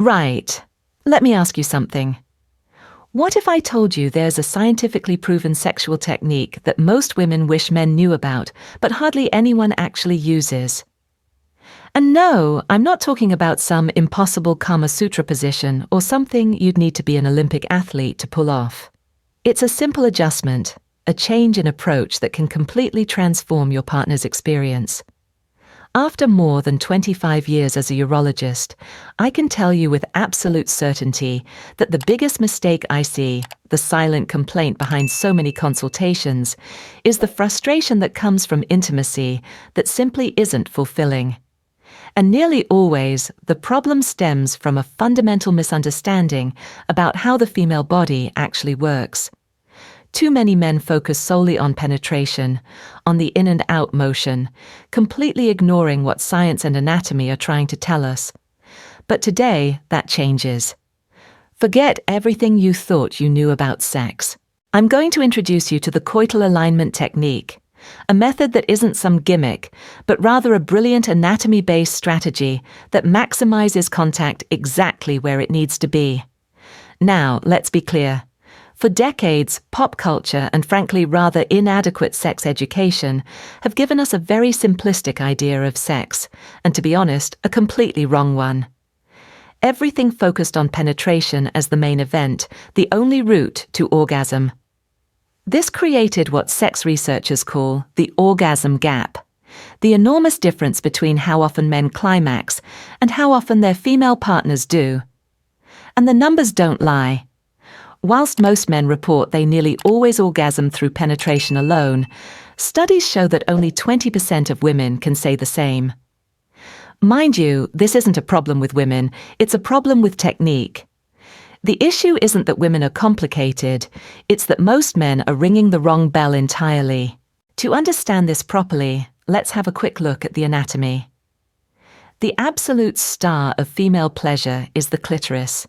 Right. Let me ask you something. What if I told you there's a scientifically proven sexual technique that most women wish men knew about, but hardly anyone actually uses? And no, I'm not talking about some impossible Kama Sutra position or something you'd need to be an Olympic athlete to pull off. It's a simple adjustment, a change in approach that can completely transform your partner's experience. After more than 25 years as a urologist, I can tell you with absolute certainty that the biggest mistake I see, the silent complaint behind so many consultations, is the frustration that comes from intimacy that simply isn't fulfilling. And nearly always, the problem stems from a fundamental misunderstanding about how the female body actually works. Too many men focus solely on penetration, on the in and out motion, completely ignoring what science and anatomy are trying to tell us. But today, that changes. Forget everything you thought you knew about sex. I'm going to introduce you to the Coital Alignment Technique, a method that isn't some gimmick, but rather a brilliant anatomy-based strategy that maximizes contact exactly where it needs to be. Now, let's be clear. For decades, pop culture and frankly rather inadequate sex education have given us a very simplistic idea of sex, and to be honest, a completely wrong one. Everything focused on penetration as the main event, the only route to orgasm. This created what sex researchers call the orgasm gap, the enormous difference between how often men climax and how often their female partners do. And the numbers don't lie. Whilst most men report they nearly always orgasm through penetration alone, studies show that only 20% of women can say the same. Mind you, this isn't a problem with women, it's a problem with technique. The issue isn't that women are complicated, it's that most men are ringing the wrong bell entirely. To understand this properly, let's have a quick look at the anatomy. The absolute star of female pleasure is the clitoris.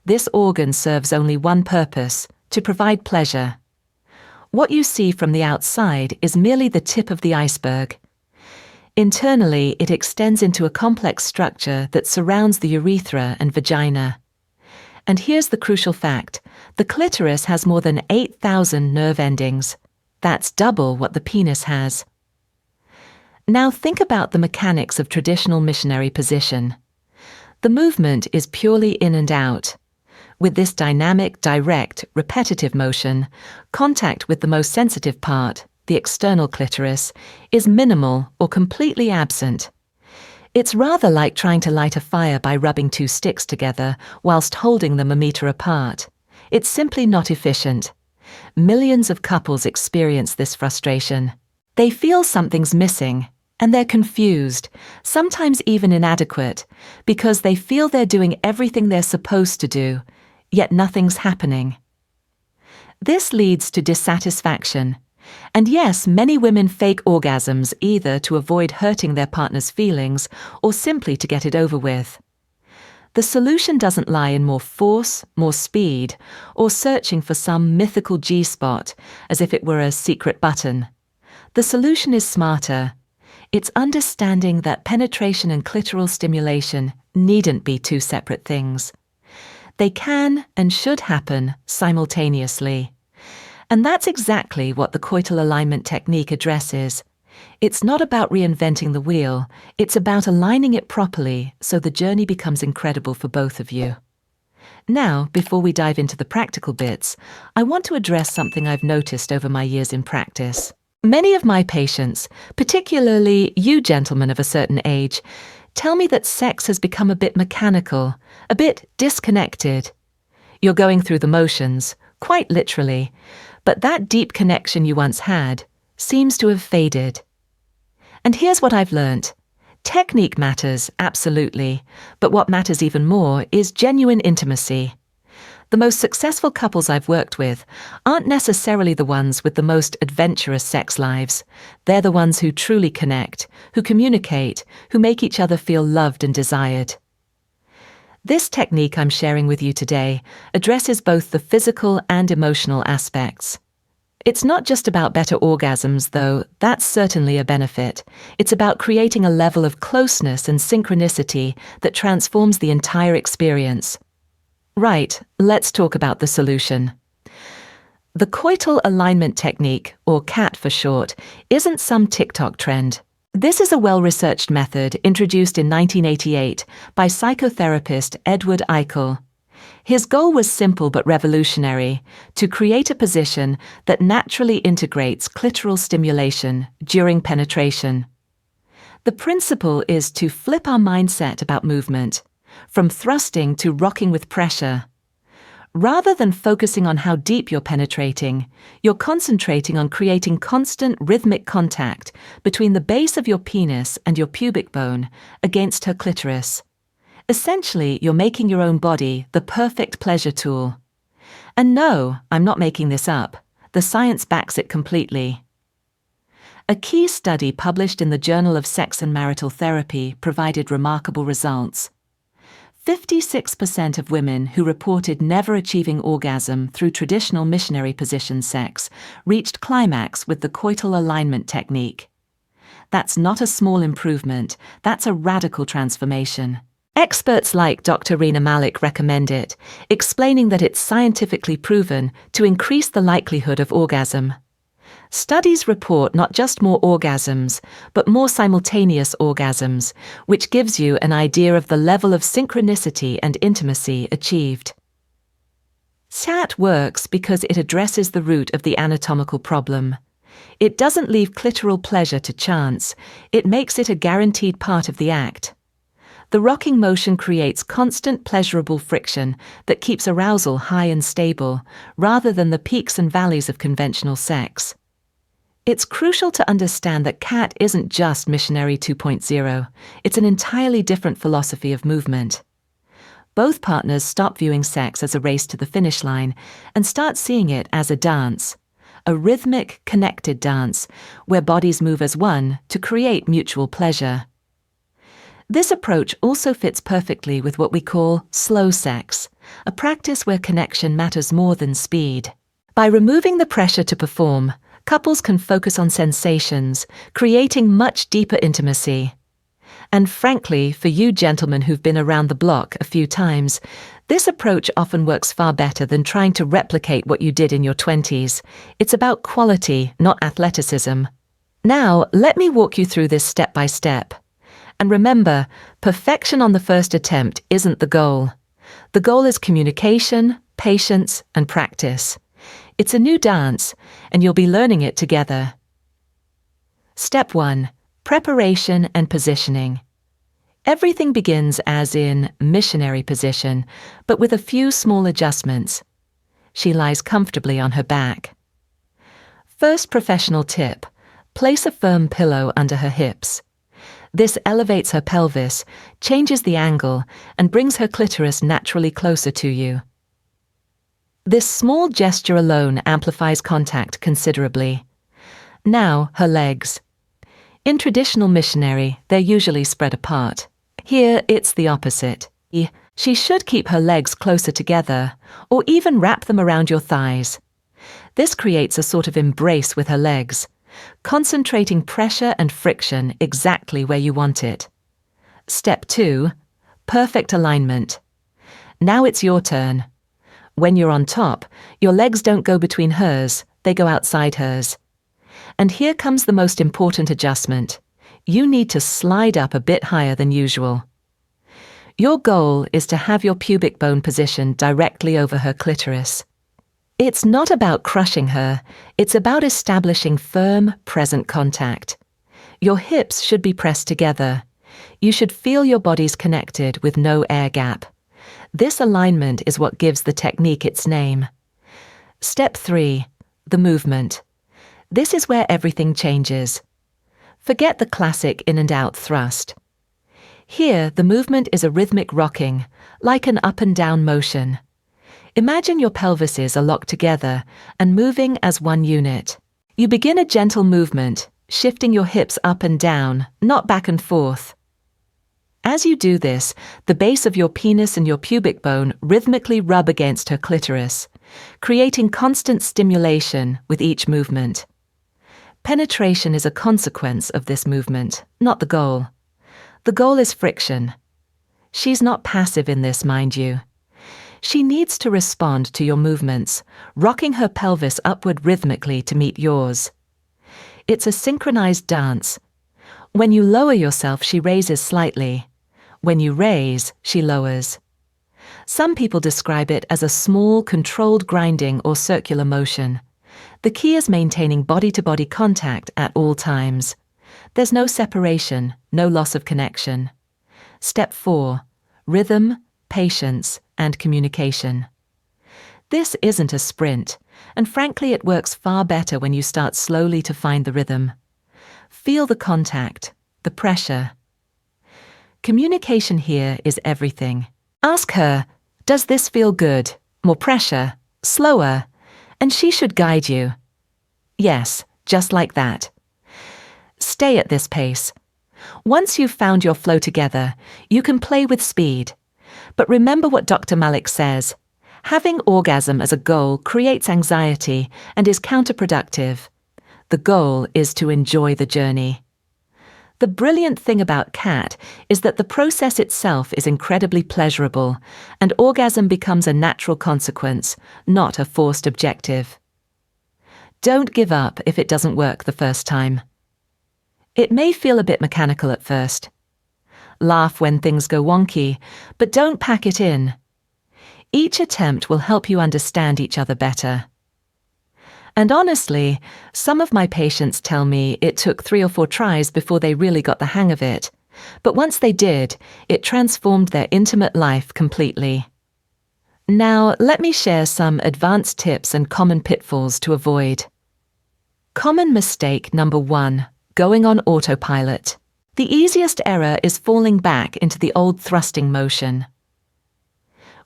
This organ serves only one purpose, to provide pleasure. What you see from the outside is merely the tip of the iceberg. Internally, it extends into a complex structure that surrounds the urethra and vagina. And here's the crucial fact. The clitoris has more than 8,000 nerve endings. That's double what the penis has. Now think about the mechanics of traditional missionary position. The movement is purely in and out. With this dynamic, direct, repetitive motion, contact with the most sensitive part, the external clitoris, is minimal or completely absent. It's rather like trying to light a fire by rubbing two sticks together whilst holding them a meter apart. It's simply not efficient. Millions of couples experience this frustration. They feel something's missing, and they're confused, sometimes even inadequate, because they feel they're doing everything they're supposed to do, yet nothing's happening. This leads to dissatisfaction. And yes, many women fake orgasms either to avoid hurting their partner's feelings or simply to get it over with. The solution doesn't lie in more force, more speed, or searching for some mythical G-spot as if it were a secret button. The solution is smarter. It's understanding that penetration and clitoral stimulation needn't be two separate things. They can and should happen simultaneously. And that's exactly what the Coital Alignment Technique addresses. It's not about reinventing the wheel, it's about aligning it properly so the journey becomes incredible for both of you. Now, before we dive into the practical bits, I want to address something I've noticed over my years in practice. Many of my patients, particularly you gentlemen of a certain age, tell me that sex has become a bit mechanical, a bit disconnected. You're going through the motions, quite literally, but that deep connection you once had seems to have faded. And here's what I've learnt. Technique matters, absolutely, but what matters even more is genuine intimacy. The most successful couples I've worked with aren't necessarily the ones with the most adventurous sex lives. They're the ones who truly connect, who communicate, who make each other feel loved and desired. This technique I'm sharing with you today addresses both the physical and emotional aspects. It's not just about better orgasms, though. That's certainly a benefit. It's about creating a level of closeness and synchronicity that transforms the entire experience. Right, let's talk about the solution. The Coital Alignment Technique, or CAT for short, isn't some TikTok trend. This is a well-researched method introduced in 1988 by psychotherapist Edward Eichel. His goal was simple but revolutionary: to create a position that naturally integrates clitoral stimulation during penetration. The principle is to flip our mindset about movement, from thrusting to rocking with pressure. Rather than focusing on how deep you're penetrating, you're concentrating on creating constant rhythmic contact between the base of your penis and your pubic bone against her clitoris. Essentially, you're making your own body the perfect pleasure tool. And no, I'm not making this up. The science backs it completely. A key study published in the Journal of Sex and Marital Therapy provided remarkable results. 56% of women who reported never achieving orgasm through traditional missionary position sex reached climax with the Coital Alignment Technique. That's not a small improvement, that's a radical transformation. Experts like Dr. Rina Malik recommend it, explaining that it's scientifically proven to increase the likelihood of orgasm. Studies report not just more orgasms, but more simultaneous orgasms, which gives you an idea of the level of synchronicity and intimacy achieved. CAT works because it addresses the root of the anatomical problem. It doesn't leave clitoral pleasure to chance, it makes it a guaranteed part of the act. The rocking motion creates constant pleasurable friction that keeps arousal high and stable, rather than the peaks and valleys of conventional sex. It's crucial to understand that CAT isn't just missionary 2.0, it's an entirely different philosophy of movement. Both partners stop viewing sex as a race to the finish line and start seeing it as a dance, a rhythmic, connected dance, where bodies move as one to create mutual pleasure. This approach also fits perfectly with what we call slow sex, a practice where connection matters more than speed. By removing the pressure to perform, couples can focus on sensations, creating much deeper intimacy. And frankly, for you gentlemen who've been around the block a few times, this approach often works far better than trying to replicate what you did in your 20s. It's about quality, not athleticism. Now, let me walk you through this step by step. And remember, perfection on the first attempt isn't the goal. The goal is communication, patience, and practice. It's a new dance, and you'll be learning it together. Step 1. Preparation and positioning. Everything begins as in missionary position, but with a few small adjustments. She lies comfortably on her back. First professional tip: place a firm pillow under her hips. This elevates her pelvis, changes the angle, and brings her clitoris naturally closer to you. This small gesture alone amplifies contact considerably. Now, her legs. In traditional missionary, they're usually spread apart. Here, it's the opposite. She should keep her legs closer together, or even wrap them around your thighs. This creates a sort of embrace with her legs, concentrating pressure and friction exactly where you want it. Step 2. Perfect alignment. Now it's your turn. When you're on top, your legs don't go between hers, they go outside hers. And here comes the most important adjustment. You need to slide up a bit higher than usual. Your goal is to have your pubic bone positioned directly over her clitoris. It's not about crushing her, it's about establishing firm, present contact. Your hips should be pressed together. You should feel your bodies connected with no air gap. This alignment is what gives the technique its name. Step 3. The movement. This is where everything changes. Forget the classic in and out thrust. Here, the movement is a rhythmic rocking, like an up and down motion. Imagine your pelvises are locked together and moving as one unit. You begin a gentle movement, shifting your hips up and down, not back and forth. As you do this, the base of your penis and your pubic bone rhythmically rub against her clitoris. creating constant stimulation with each movement. Penetration is a consequence of this movement, not the goal. The goal is friction. She's not passive in this, mind you. She needs to respond to your movements, rocking her pelvis upward rhythmically to meet yours. It's a synchronized dance. When you lower yourself, she raises slightly. When you raise, she lowers. Some people describe it as a small, controlled grinding or circular motion. The key is maintaining body-to-body contact at all times. There's no separation, no loss of connection. Step 4. Rhythm, patience, and communication. This isn't a sprint, and frankly it works far better when you start slowly to find the rhythm. Feel the contact, the pressure. Communication here is everything. Ask her, does this feel good? More pressure? Slower? And she should guide you. Yes, just like that. Stay at this pace. Once you've found your flow together, you can play with speed. But remember what Dr. Malik says. Having orgasm as a goal creates anxiety and is counterproductive. The goal is to enjoy the journey. The brilliant thing about CAT is that the process itself is incredibly pleasurable, and orgasm becomes a natural consequence, not a forced objective. Don't give up if it doesn't work the first time. It may feel a bit mechanical at first. Laugh when things go wonky, but don't pack it in. Each attempt will help you understand each other better. And honestly, some of my patients tell me it took 3 or 4 tries before they really got the hang of it. But once they did, it transformed their intimate life completely. Now, let me share some advanced tips and common pitfalls to avoid. Common mistake number 1, going on autopilot. The easiest error is falling back into the old thrusting motion.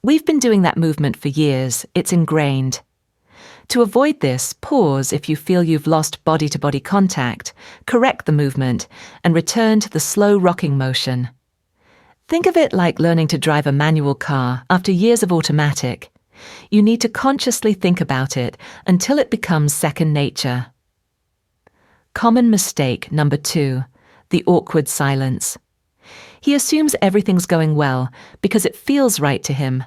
We've been doing that movement for years, it's ingrained. To avoid this, pause if you feel you've lost body-to-body contact, correct the movement, and return to the slow rocking motion. Think of it like learning to drive a manual car after years of automatic. You need to consciously think about it until it becomes second nature. Common mistake number 2, the awkward silence. He assumes everything's going well because it feels right to him.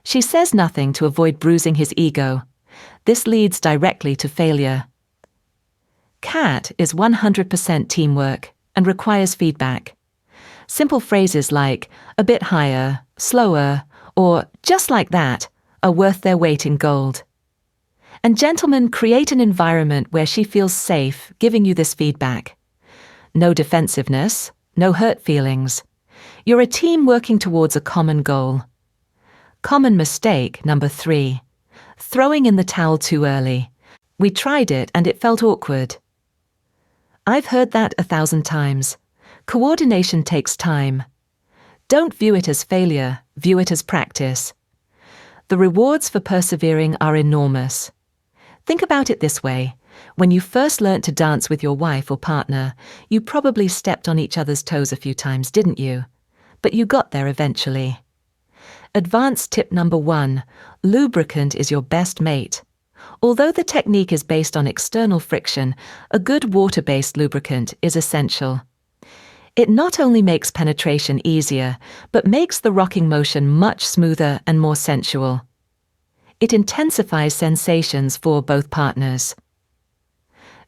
She says nothing to avoid bruising his ego. This leads directly to failure. CAT is 100% teamwork and requires feedback. Simple phrases like, a bit higher, slower, or just like that, are worth their weight in gold. And gentlemen, create an environment where she feels safe giving you this feedback. No defensiveness, no hurt feelings. You're a team working towards a common goal. Common mistake number 3, throwing in the towel too early. We tried it and it felt awkward. I've heard that 1,000 times. Coordination takes time. Don't view it as failure, view it as practice. The rewards for persevering are enormous. Think about it this way. When you first learnt to dance with your wife or partner, you probably stepped on each other's toes a few times, didn't you? But you got there eventually. Advanced tip number 1, lubricant is your best mate. Although the technique is based on external friction, a good water-based lubricant is essential. It not only makes penetration easier, but makes the rocking motion much smoother and more sensual. It intensifies sensations for both partners.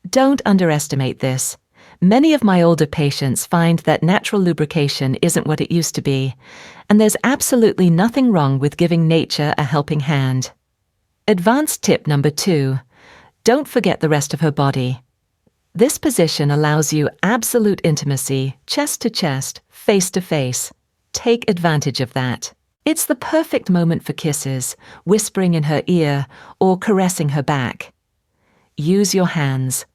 Don't underestimate this. Many of my older patients find that natural lubrication isn't what it used to be, and there's absolutely nothing wrong with giving nature a helping hand. Advanced tip number 2, don't forget the rest of her body. This position allows you absolute intimacy, chest to chest, face to face. Take advantage of that. It's the perfect moment for kisses, whispering in her ear, or caressing her back. Use your hands.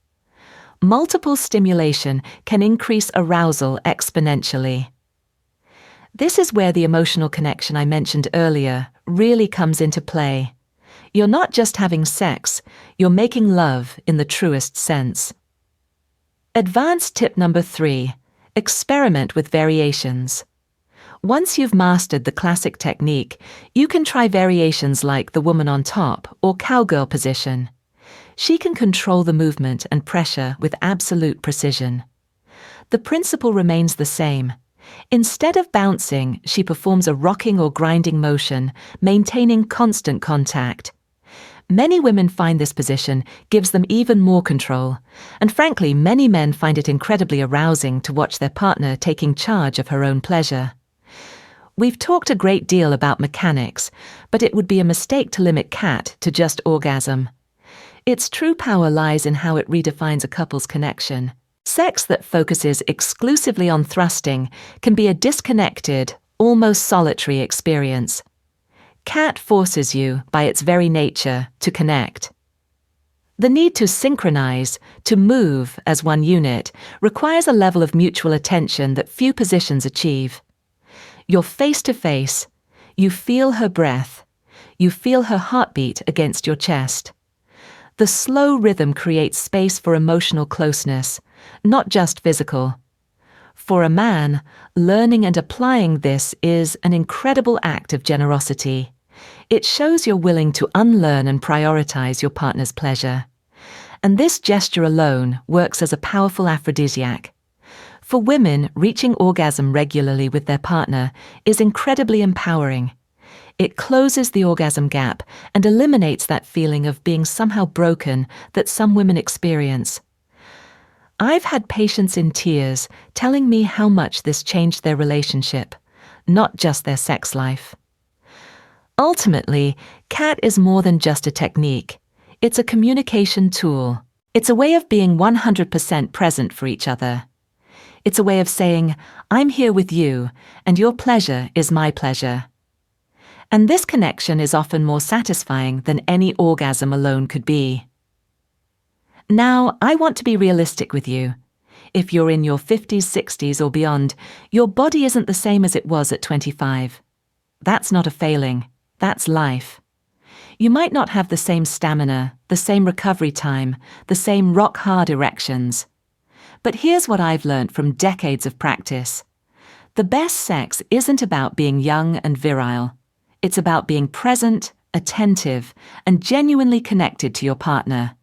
Multiple stimulation can increase arousal exponentially. This is where the emotional connection I mentioned earlier really comes into play. You're not just having sex, you're making love in the truest sense. Advanced tip number 3, experiment with variations. Once you've mastered the classic technique, you can try variations like the woman on top or cowgirl position. She can control the movement and pressure with absolute precision. The principle remains the same. Instead of bouncing, she performs a rocking or grinding motion, maintaining constant contact. Many women find this position gives them even more control, and frankly, many men find it incredibly arousing to watch their partner taking charge of her own pleasure. We've talked a great deal about mechanics, but it would be a mistake to limit CAT to just orgasm. Its true power lies in how it redefines a couple's connection. Sex that focuses exclusively on thrusting can be a disconnected, almost solitary experience. CAT forces you, by its very nature, to connect. The need to synchronize, to move as one unit, requires a level of mutual attention that few positions achieve. You're face to face, you feel her breath, you feel her heartbeat against your chest. The slow rhythm creates space for emotional closeness, not just physical. For a man, learning and applying this is an incredible act of generosity. It shows you're willing to unlearn and prioritize your partner's pleasure. And this gesture alone works as a powerful aphrodisiac. For women, reaching orgasm regularly with their partner is incredibly empowering. It closes the orgasm gap and eliminates that feeling of being somehow broken that some women experience. I've had patients in tears telling me how much this changed their relationship, not just their sex life. Ultimately, CAT is more than just a technique. It's a communication tool. It's a way of being 100% present for each other. It's a way of saying, I'm here with you, and your pleasure is my pleasure. And this connection is often more satisfying than any orgasm alone could be. Now, I want to be realistic with you. If you're in your 50s, 60s, or beyond, your body isn't the same as it was at 25. That's not a failing. That's life. You might not have the same stamina, the same recovery time, the same rock-hard erections. But here's what I've learned from decades of practice. The best sex isn't about being young and virile. It's about being present, attentive, and genuinely connected to your partner.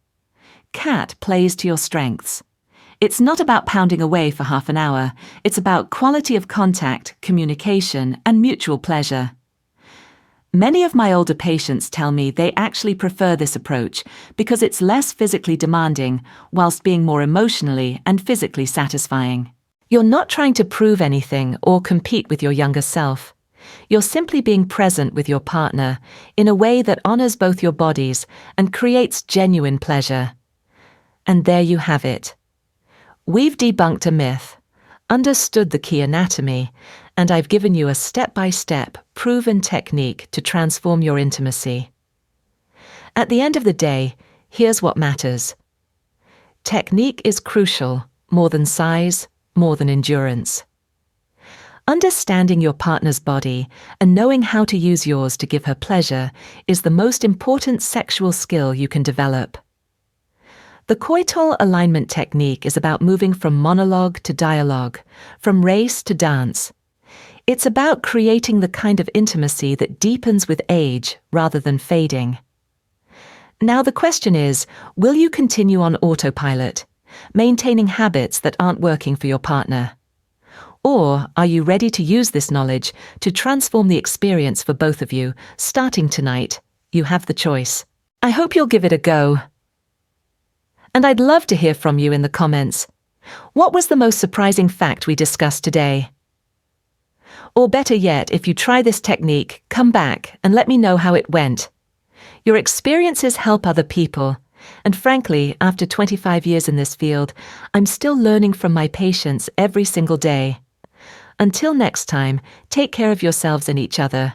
CAT plays to your strengths. It's not about pounding away for half an hour. It's about quality of contact, communication, and mutual pleasure. Many of my older patients tell me they actually prefer this approach because it's less physically demanding whilst being more emotionally and physically satisfying. You're not trying to prove anything or compete with your younger self. You're simply being present with your partner in a way that honors both your bodies and creates genuine pleasure. And there you have it. We've debunked a myth, understood the key anatomy, and I've given you a step-by-step, proven technique to transform your intimacy. At the end of the day, here's what matters. Technique is crucial, more than size, more than endurance. Understanding your partner's body and knowing how to use yours to give her pleasure is the most important sexual skill you can develop. The Coital Alignment Technique is about moving from monologue to dialogue, from race to dance. It's about creating the kind of intimacy that deepens with age rather than fading. Now the question is, will you continue on autopilot, maintaining habits that aren't working for your partner? Or are you ready to use this knowledge to transform the experience for both of you, starting tonight? You have the choice. I hope you'll give it a go. And I'd love to hear from you in the comments. What was the most surprising fact we discussed today? Or better yet, if you try this technique, come back and let me know how it went. Your experiences help other people, and frankly, after 25 years in this field, I'm still learning from my patients every single day. Until next time, take care of yourselves and each other.